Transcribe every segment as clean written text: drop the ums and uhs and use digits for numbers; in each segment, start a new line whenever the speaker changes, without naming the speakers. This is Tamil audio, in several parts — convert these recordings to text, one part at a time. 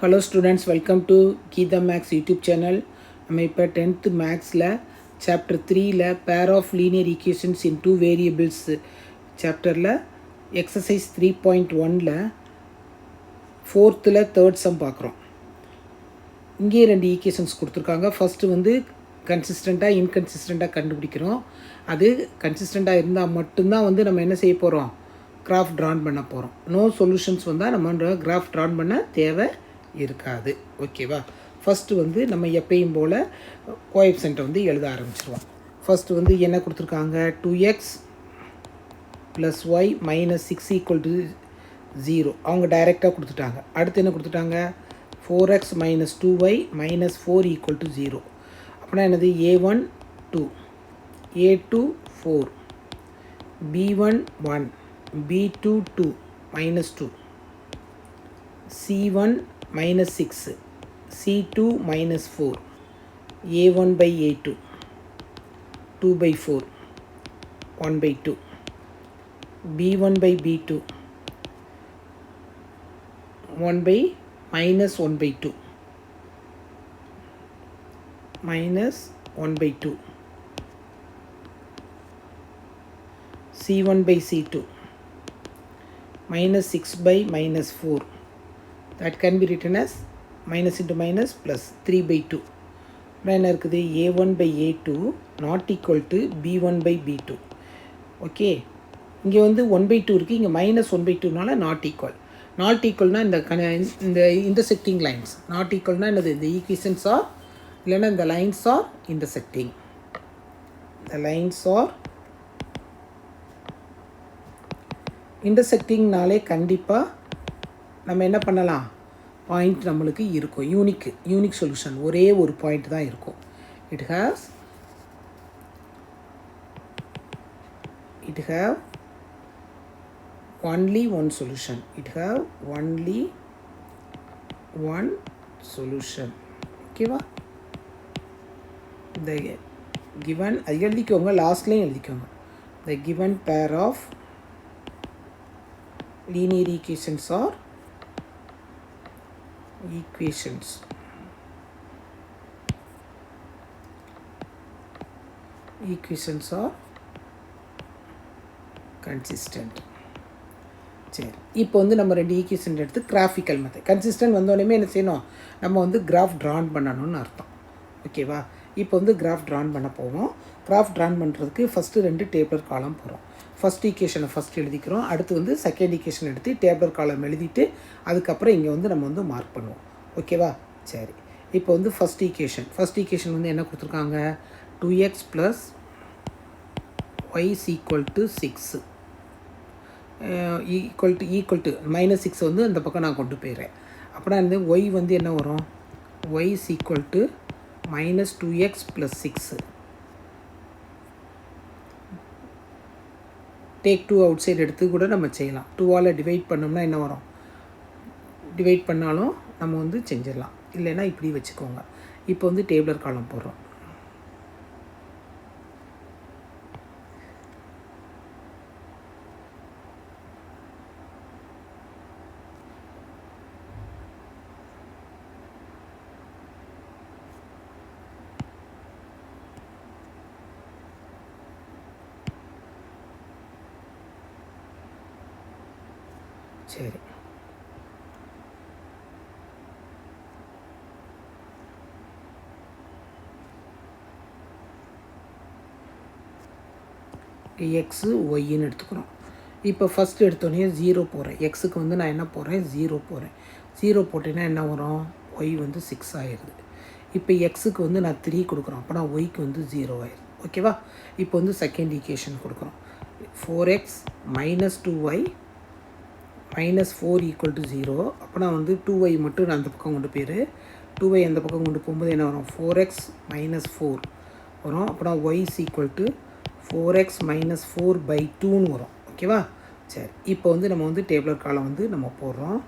Hello students, welcome to Geetham Maths YouTube channel. நம்ம இப்போ 10th Mathsல chapter 3ல pair of linear equations in two variables chapterல exercise 3.1ல 4thல third sum பார்க்குறோம். இங்கே ரெண்டு ஈக்குவேஷன்ஸ் கொடுத்துருக்காங்க. ஃபஸ்ட்டு வந்து கன்சிஸ்டண்ட்டாக இன்கன்சிஸ்டண்ட்டாக கண்டுபிடிக்கிறோம். அது கன்சிஸ்டண்ட்டாக இருந்தால் மட்டும்தான் வந்து நம்ம என்ன செய்ய போகிறோம், கிராஃப் ட்ரான் பண்ண போகிறோம். நோ சொல்யூஷன்ஸ் வந்தால் நம்ம கிராஃப் ட்ரான் பண்ண தேவை இருக்காது. ஓகேவா? ஃபஸ்ட்டு வந்து நம்ம எப்பயும் போல் கோஎஃபிஷியன்ட்டை வந்து எழுத ஆரம்பிச்சிருவோம். ஃபஸ்ட்டு வந்து என்ன கொடுத்துருக்காங்க, 2x + y - 6 = 0. அவங்க டைரெக்டாக கொடுத்துட்டாங்க. அடுத்து என்ன கொடுத்துட்டாங்க, 4x - 2y - 4 = 0. அப்படின்னா என்னது, a1 2, a2 4, b1 1, b2 2 -2, c1 -6, c2 -4, a1/a2 2/4 1/2, b1/b2 1/-1/2 -1/2, c1/c2 -6/-4. that can be written as minus into minus plus 3/2. என்ன இருக்குது, a1/a2 not equal to b1/b2. Okay, இங்கே வந்து 1/2 இருக்குது, இங்கே -1/2னால நாட் ஈக்குவல். நாட் ஈக்குவல்னால் இந்த இன்டர்செக்டிங் லைன்ஸ். நாட் ஈக்குவல்னால் என்னது, இந்த ஈக்குவேஷன்ஸ் ஆர் இல்லைன்னா இந்த லைன்ஸ் ஆர் இன்டர்செக்டிங். இந்த லைன்ஸ் ஆர் இன்டர்செக்டிங்னாலே கண்டிப்பாக நம்ம என்ன பண்ணலாம், பாயிண்ட் நம்மளுக்கு இருக்கும். யூனிக் சொல்யூஷன், ஒரே ஒரு பாயிண்ட் தான் இருக்கும். It have only one solution. ஓகேவா? இந்த given அது எழுதிக்கோங்க, லாஸ்ட்லேயும் எழுதிக்கோங்க. the given pair of linear equations are consistent. சரி, இப்போ வந்து நம்ம ரெண்டு ஈக்குவேஷன் எடுத்து கிராஃபிக்கல் மெத்தட். கன்சிஸ்டன்ட் வந்தோடனே என்ன செய்யணும், நம்ம வந்து கிராஃப் ட்ரான் பண்ணணும்னு அர்த்தம். ஓகேவா? இப்போ வந்து கிராஃப் ட்ரான் பண்ண போவோம். கிராஃப் ட்ரான் பண்ணுறதுக்கு ஃபஸ்ட்டு ரெண்டு டேபிளர் காலம் போகிறோம். ஃபஸ்ட் ஈக்குவேஷனை ஃபஸ்ட் எழுதிக்கிறோம். அடுத்து வந்து செகண்ட் ஈக்குவேஷன் எடுத்து டேபிளர் காலம் எழுதிட்டு அதுக்கப்புறம் இங்கே வந்து நம்ம வந்து மார்க் பண்ணுவோம். ஓகேவா? சரி, இப்போ வந்து ஃபஸ்ட் ஈக்குவேஷன் வந்து என்ன கொடுத்துருக்காங்க, 2x + y = 6 ஈக்குவல் டு -6 வந்து அந்த பக்கம் நான் கொண்டு போயிடுறேன். அப்படின்னா வந்து y வந்து என்ன வரும், y = -2x + 6. Take 2 out side எடுத்து கூட நம்ம செய்யலாம். 2ஆல் டிவைட் பண்ணோம்னா என்ன வரும், டிவைட் பண்ணாலும் நம்ம வந்து செஞ்சிடலாம். இல்லைன்னா இப்படி வச்சுக்கோங்க. இப்போ வந்து டேபிளர் காலம் போடுறோம். சரி, எக்ஸு ஒய்ன்னு எடுத்துக்கிறோம். இப்போ ஃபஸ்ட்டு எடுத்தோடனே 0 போகிறேன். எக்ஸுக்கு வந்து நான் என்ன போடுறேன், 0 போடுறேன். 0 போட்டேன்னா என்ன வரும், ஒய் வந்து 6 ஆயிடுது. இப்போ எக்ஸுக்கு வந்து நான் 3 கொடுக்குறோம். அப்போ நான் ஒய்க்கு வந்து 0 ஆயிடுது. ஓகேவா? இப்போ வந்து செகண்ட் ஈக்குவேஷன் கொடுக்குறோம். 4x - 2y - 4 = 0. அப்போ நான் வந்து 2y மட்டும் நான் அந்த பக்கம் கொண்டு போயிரு. 2y அந்த பக்கம் கொண்டு போகும்போது என்ன வரும், 4x - 4 வரும். அப்புறம் y = 4x - 4/2ன்னு வரும். ஓகேவா? சரி, இப்போ வந்து நம்ம வந்து டேபிளர் காலம் வந்து நம்ம போடுறோம்.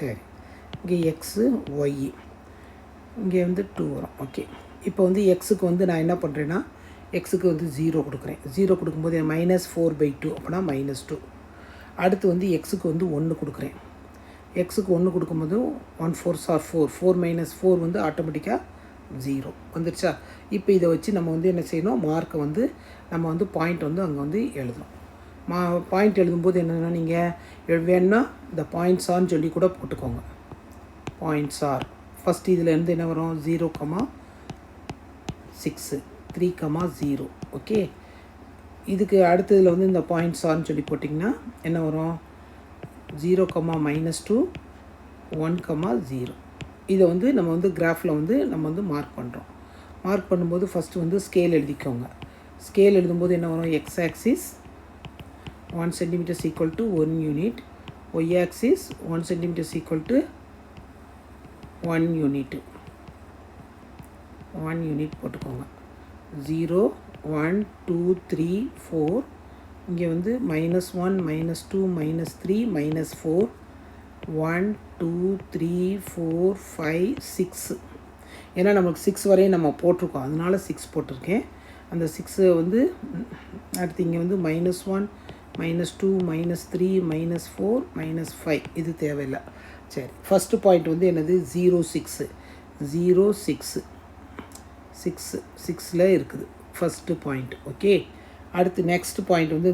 சரி, இங்கே எக்ஸு ஒய், இங்கே வந்து 2 வரும். ஓகே, இப்போ வந்து எக்ஸுக்கு வந்து நான் என்ன பண்ணுறேன்னா எக்ஸுக்கு வந்து 0 கொடுக்குறேன். 0 கொடுக்கும்போது -4/2 அப்படின்னா -2. அடுத்து வந்து எக்ஸுக்கு வந்து 1 கொடுக்குறேன். எக்ஸுக்கு 1 கொடுக்கும்போது 1 4s are 4, 4 - 4 வந்து ஆட்டோமேட்டிக்காக 0 வந்துருச்சா. இப்போ இதை வச்சு நம்ம வந்து என்ன செய்யணும், மார்க்கை வந்து நம்ம வந்து பாயிண்ட் வந்து அங்கே வந்து எழுதணும். பாயிண்ட் எழுதும்போது என்னென்னா நீங்கள் வேணுன்னா இந்த பாயிண்ட்ஸ் ஆர்னு சொல்லி கூட போட்டுக்கோங்க. பாயிண்ட்ஸ் ஆர் ஃபஸ்ட் இதுலேருந்து என்ன வரும் 0,6 3,0. ஓகே, இதுக்கு அடுத்ததில் வந்து இந்த பாயிண்ட்ஸ் ஆர்னு சொல்லி போட்டிங்கன்னா என்ன வரும் 0, -2 1,0. இதை வந்து நம்ம வந்து கிராஃபில் வந்து நம்ம வந்து மார்க் பண்ணுறோம். மார்க் பண்ணும்போது ஃபஸ்ட்டு வந்து ஸ்கேல் எழுதிக்கோங்க. ஸ்கேல் எழுதும்போது என்ன வரும், x axis 1 cm = 1 unit, y axis 1 cm = 1 unit. 1 unit போட்டுக்கோங்க. 0 1 2 3 4, இங்கே வந்து -1 -2 -3 -4 1 2 3 4 5 6. ஏன்னா நமக்கு 6 வரையும் நம்ம போட்டிருக்கோம், அதனால 6 போட்டிருக்கேன். அந்த 6 வந்து அடுத்து இங்கே வந்து -1 -2 -3 -4 -5 இது தேவையில்லை. சரி, ஃபஸ்ட்டு பாயிண்ட் வந்து என்னது 0 6 0 6 6 6ல் இருக்குது ஃபஸ்ட்டு பாயிண்ட். ஓகே, அடுத்து நெக்ஸ்ட் பாயிண்ட் வந்து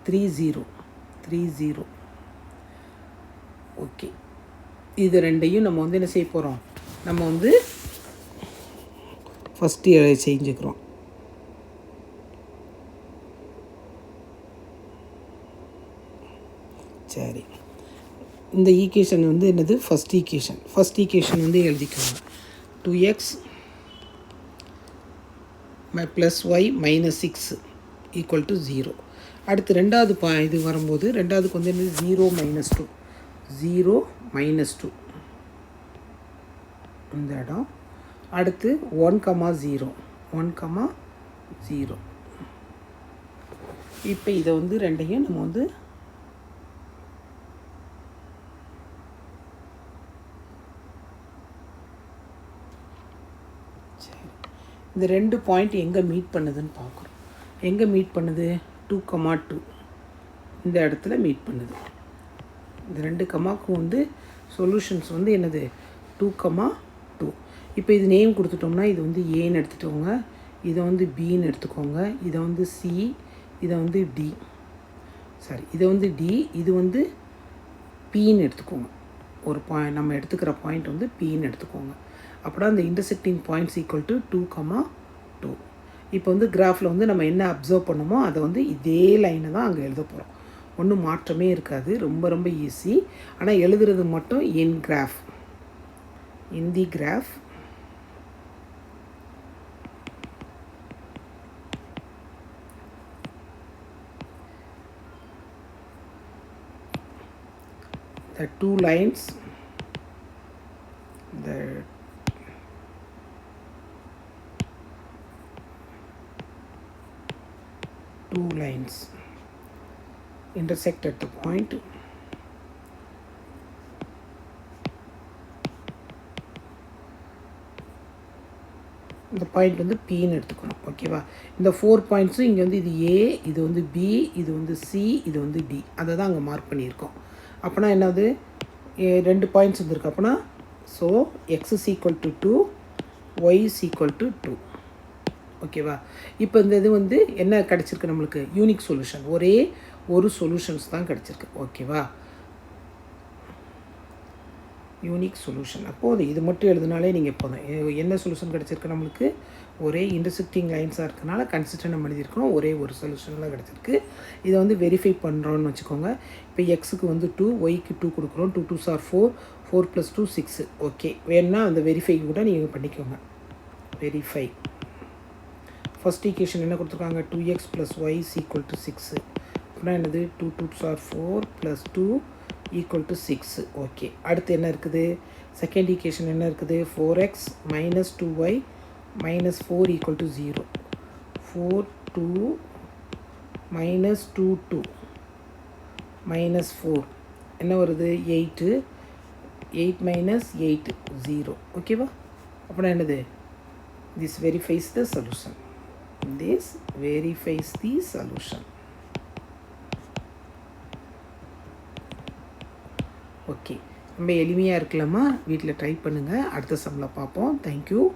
3 0. ஓகே, இது ரெண்டையும் நம்ம வந்து என்ன செய்ய போகிறோம், நம்ம வந்து ஃபஸ்ட்டு செஞ்சுக்கிறோம். சரி, இந்த ஈக்குவேஷன் வந்து என்னது ஃபஸ்ட் ஈக்குவேஷன் வந்து எழுதிக்கோங்க. 2x + y - 6 = 0. அடுத்து ரெண்டாவது இது வரும்போது ரெண்டாவதுக்கு வந்து என்னது 0 - 2 இந்த இடம். அடுத்து 1,0 1,0. இப்போ இதை வந்து ரெண்டையும் நம்ம வந்து இந்த 2 பாயிண்ட் எங்கே மீட் பண்ணுதுன்னு பார்க்குறோம். எங்கே மீட் பண்ணுது 2,2 இந்த இடத்துல மீட் பண்ணுது. இந்த 2 கமாவுக்கு வந்து சொல்யூஷன்ஸ் வந்து என்னது 2,2. இப்போ இது நேம் கொடுத்துட்டோம்னா இது வந்து ஏன்னு எடுத்துட்டோங்க, இதை வந்து பின்னு எடுத்துக்கோங்க, இதை வந்து சி, இதை வந்து டி, சாரி இதை வந்து டி, இது வந்து பின்னு எடுத்துக்கோங்க. ஒரு நம்ம எடுத்துக்கிற பாயிண்ட் வந்து பின்னு எடுத்துக்கோங்க. அப்படின்னா அந்த இன்டர்செக்டிங் பாயிண்ட்ஸ் = 2,2. இப்போ வந்து கிராஃபில் வந்து நம்ம என்ன அப்சர்வ் பண்ணோமோ அதை வந்து இதே லைனை தான் அங்கே எழுத போகிறோம். ஒன்றும் மாற்றமே இருக்காது, ரொம்ப ரொம்ப ஈஸி. ஆனால் எழுதுறது மட்டும் இன் தி graph the 2 lines, the 2 lines intersect at the point. இந்த பாயிண்ட் வந்து பின்னு எடுத்துக்கணும். ஓகேவா, இந்த 4 பாயிண்ட்ஸும் இங்கே வந்து இது ஏ, இது வந்து பி, இது வந்து சி, இது வந்து டி, அதை தான் அங்கே மார்க் பண்ணியிருக்கோம். அப்போனா என்னது 2 பாயிண்ட்ஸ் வந்துருக்கு. அப்போனா ஸோ x = 2, y = 2. ஓகேவா, இப்போ இந்த இது வந்து என்ன கிடச்சிருக்கு நம்மளுக்கு யூனிக் சொல்யூஷன், ஒரே ஒரு சொல்யூஷன்ஸ் தான் கிடச்சிருக்கு. ஓகேவா, யூனிக் சொல்யூஷன். அப்போது இது மட்டும் எழுதினாலே நீங்கள் போதும். என்ன சொல்யூஷன் கிடச்சிருக்கு நம்மளுக்கு, ஒரே இன்டர்செக்டிங் லைன்ஸாக இருக்கனால கன்சிஸ்டன்ட் நம்ம எழுதியிருக்கோம், ஒரே ஒரு சொல்யூஷன்லாம் கிடச்சிருக்கு. இதை வந்து வெரிஃபை பண்ணுறோன்னு வச்சுக்கோங்க. இப்போ எக்ஸுக்கு வந்து 2, ஒய்க்கு 2 கொடுக்குறோம். 2 2s are 4, 4 + 2 6. ஓகே, வேணுன்னா அந்த வெரிஃபைக்கு கூட நீங்கள் பண்ணிக்கோங்க. வெரிஃபை ஃபஸ்ட் ஈக்குவேஷன் என்ன கொடுத்துருக்காங்க, 2x + y = 6. அப்படின்னா என்னது 2 2s are 4 + 2 = 6. ஓகே, அடுத்து என்ன இருக்குது, செகண்ட் ஈக்குவேஷன் என்ன இருக்குது, 4x - 2y - 4 = 0. 4 2 -2 2 -4 என்ன வருது 8. 8 minus 8 0. ஓகேவா? அப்படின்னா என்னது? This verifies the solution. This verifies the solution. Okay, ரொம்ப எளிமையாக இருக்கலாமா? வீட்டில் ட்ரை பண்ணுங்கள். அடுத்த சம்மில் பார்ப்போம். தேங்க்யூ.